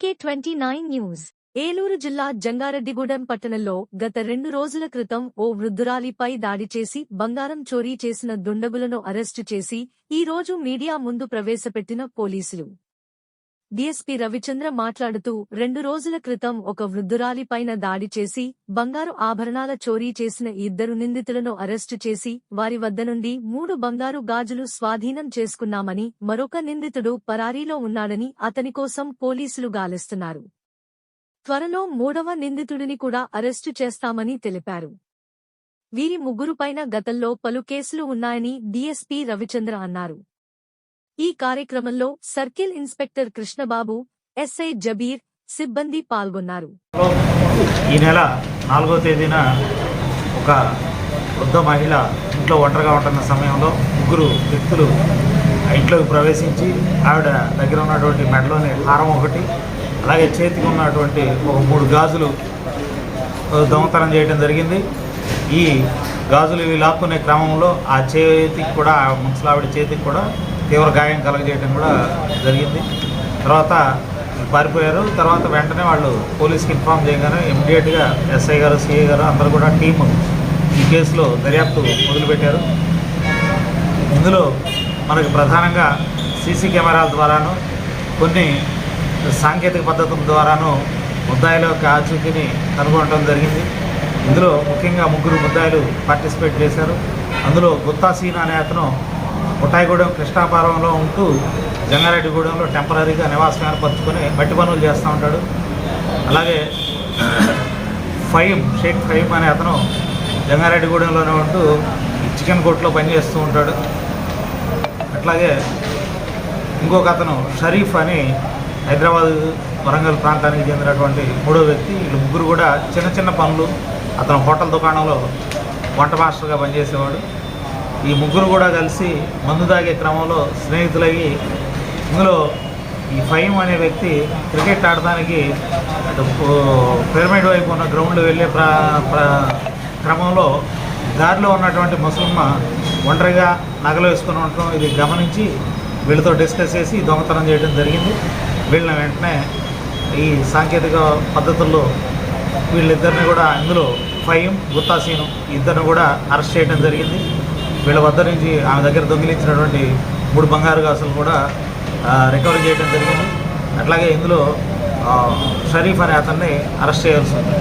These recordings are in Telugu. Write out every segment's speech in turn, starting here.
TK29 న్యూస్ ఏలూరు జిల్లా జంగారెడ్డిగూడెం పట్టణంలో గత 2 రోజుల క్రితం ఓ వృద్ధురాలిపై దాడి చేసి బంగారం చోరీ చేసిన దుండగులను అరెస్టు చేసి ఈ రోజు మీడియా ముందు ప్రవేశపెట్టిన పోలీసులు. డీఎస్పీ రవిచంద్ర మాట్లాడుతూ 2 రోజుల క్రితం ఒక వృద్ధురాలిపైన దాడి చేసి బంగారు ఆభరణాల చోరీ చేసిన 2 నిందితులను అరెస్టు చేసి వారి వద్ద నుండి 3 బంగారు గాజులు స్వాధీనం చేసుకున్నామని, మరొక నిందితుడు పరారీలో ఉన్నాడని అతని కోసం పోలీసులు గాలిస్తున్నారు. త్వరలో 3వ నిందితుడిని కూడా అరెస్టు చేస్తామని తెలిపారు. వీరి ముగ్గురుపైన గతంలో పలు కేసులు ఉన్నాయని డీఎస్పీ రవిచంద్ర అన్నారు. ఈ కార్యక్రమంలో circle inspector Krishnababu, SI Jabir, సిబ్బంది పాల్గొన్నారు. ఈ నెల 4వ తేదీన ఒక వృద్ధ మహిళ ఇంట్లో ఒంటరిగా ఉంటున్న సమయంలో 3 వ్యక్తులు ఇంట్లోకి ప్రవేశించి ఆవిడ దగ్గర ఉన్నటువంటి మెడలోని హారం ఒకటి, అలాగే చేతికి ఉన్నటువంటి ఒక 3 గాజులు దొంగతనం చేయడం జరిగింది. ఈ గాజులు ఇవి లాక్కునే క్రమంలో ఆ చేతికి కూడా, ముసలావిడ చేతికి కూడా తీవ్ర గాయం కలగజేయడం కూడా జరిగింది. తర్వాత పారిపోయారు. తర్వాత వెంటనే వాళ్ళు పోలీస్కి ఇన్ఫామ్ చేయగానే ఇమ్మీడియట్గా ఎస్ఐ గారు, సిఐ గారు అందరూ కూడా టీము ఈ కేసులో దర్యాప్తు మొదలుపెట్టారు. ఇందులో మనకు ప్రధానంగా సీసీ కెమెరాల ద్వారాను, కొన్ని సాంకేతిక పద్ధతుల ద్వారాను ముద్దాయిల యొక్క ఆచూకీని కనుగొనడం జరిగింది. ఇందులో ముఖ్యంగా 3 ముద్దాయిలు పార్టిసిపేట్ చేశారు. అందులో గుత్తాసీన్ అనే అతను ముఠాయిగూడెం కృష్ణాపురంలో ఉంటూ జంగారెడ్డిగూడెంలో టెంపరీగా నివాసం ఏర్పరచుకొని మట్టి పనులు చేస్తూ ఉంటాడు. అలాగే షేక్ ఫహీం అనే అతను జంగారెడ్డిగూడెంలోనే ఉంటూ చికెన్ కోర్టులో పనిచేస్తూ ఉంటాడు. అట్లాగే ఇంకొక అతను షరీఫ్ అని హైదరాబాద్, వరంగల్ ప్రాంతానికి చెందినటువంటి 3వ వ్యక్తి. వీళ్ళు 3 కూడా చిన్న చిన్న పనులు, అతను హోటల్ దుకాణంలో వంట మాస్టర్గా పనిచేసేవాడు. ఈ 3 కూడా కలిసి మందు తాగే క్రమంలో స్నేహితులయ్యి, ఇందులో ఈ ఫహీం అనే వ్యక్తి క్రికెట్ ఆడటానికి పిరమిడ్ వైపు ఉన్న గ్రౌండ్లో వెళ్ళే క్రమంలో దారిలో ఉన్నటువంటి ముసలమ్మ ఒంటరిగా నగలు వేసుకుని ఉండటం ఇది గమనించి వీళ్ళతో డిస్కస్ చేసి దొంగతనం చేయడం జరిగింది. వీళ్ళని వెంటనే ఈ సాంకేతిక పద్ధతుల్లో వీళ్ళిద్దరిని కూడా, ఇందులో ఫహీం, గుత్తాసీను ఇద్దరిని కూడా అరెస్ట్ చేయడం జరిగింది. వీళ్ళ వద్ద నుంచి ఆమె దగ్గర దొంగిలించినటువంటి 3 బంగారు గాజులు కూడా రికవరీ చేయడం జరిగింది. అట్లాగే ఇందులో షరీఫ్ అనే అతన్ని అరెస్ట్ చేయాల్సి ఉంది.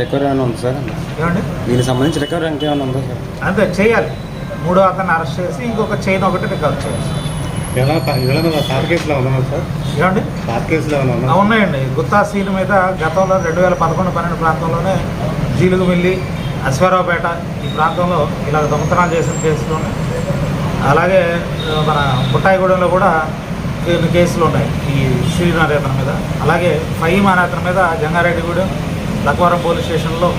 రికవరీ ఏమైనా ఉంది సార్? ఏమండి, దీనికి సంబంధించి రికవరీ ఇంకేమైనా ఉందా సార్? అంతే చేయాలి. 3వ అతన్ని అరెస్ట్ చేసి ఇంకొక చైన్ ఒకటి రికవర్ చేయాలి. ఉన్నాయండి. గుత్తాసీన్ మీద గతంలో 2011-12 ప్రాంతంలోనే జీలుగుమిల్లి, అశ్వారావుపేట ఈ ప్రాంతంలో ఇలా దొంగతనాలు చేసిన కేసులు ఉన్నాయి. అలాగే మన ముఠాయిగూడెంలో కూడా కొన్ని కేసులు ఉన్నాయి ఈ శ్రీనాథ్ అతని మీద. అలాగే ఫహీం అనే అతని మీద జంగారెడ్డిగూడెం, లక్వరం పోలీస్ స్టేషన్లో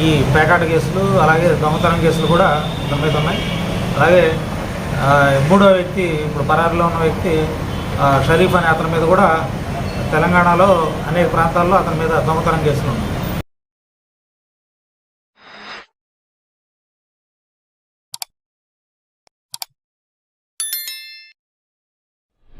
ఈ పేకాట కేసులు, అలాగే దొంగతనం కేసులు కూడా అతని మీద ఉన్నాయి. అలాగే 3వ వ్యక్తి, ఇప్పుడు పరారీలో ఉన్న వ్యక్తి షరీఫ్ అనే అతని మీద కూడా తెలంగాణలో అనేక ప్రాంతాల్లో అతని మీద దొంగతనం కేసులు ఉన్నాయి.